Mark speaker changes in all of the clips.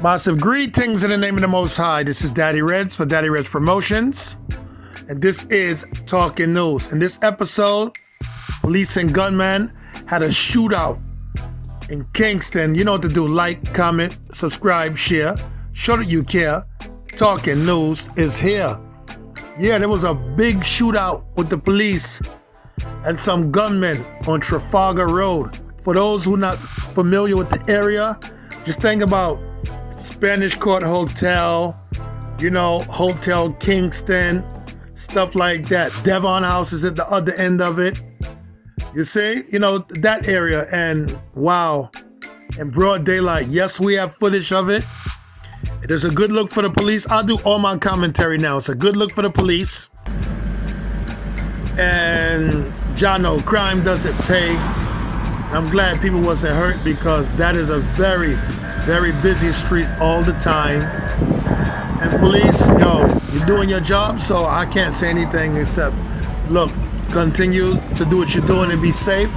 Speaker 1: Massive greetings in the name of the Most High. This is Daddy Reddss for Daddy Reddss Promotions. And this is Talking News. In this episode, Police and Gunmen had a shootout in Kingston. You know what to do. Like, comment, subscribe, share. Show that you care. Talking News is here. Yeah, there was a big shootout with the police and some gunmen on Trafalgar Road. For those who are not familiar with the area, just think about Spanish Court Hotel, Hotel Kingston, stuff like that. Devon House is at the other end of it. You see, that area, and wow, in broad daylight. Yes, we have footage of it. It is a good look for the police. I'll do all my commentary now. It's a good look for the police. And Jono, crime doesn't pay. I'm glad people wasn't hurt because that is a very, very busy street all the time. And police, you're doing your job, so I can't say anything except, look, continue to do what you're doing and be safe.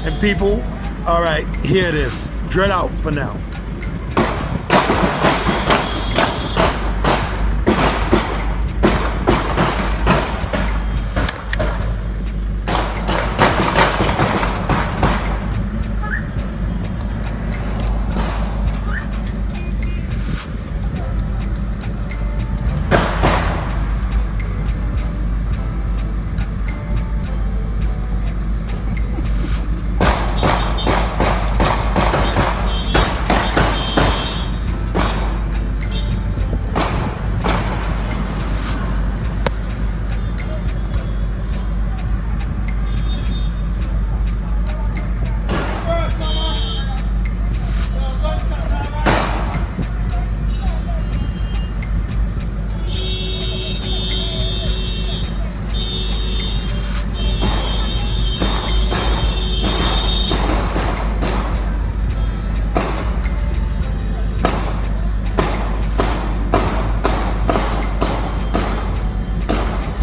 Speaker 1: And people, all right, hear this. Dread out for now.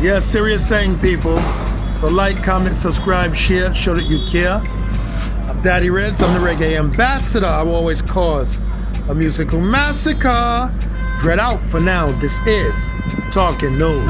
Speaker 1: Yeah, serious thing, people. So like, comment, subscribe, share, show that you care. I'm Daddy Reddss. I'm the reggae ambassador. I will always cause a musical massacre. Dread out for now. This is Talking News.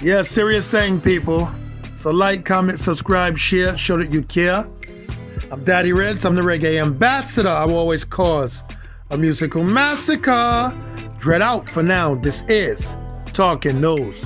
Speaker 1: Yeah, serious thing, people. So like, comment, subscribe, share, show that you care. I'm Daddy Reddss. I'm the reggae ambassador. I will always cause a musical massacre. Dread out for now. This is Talking News.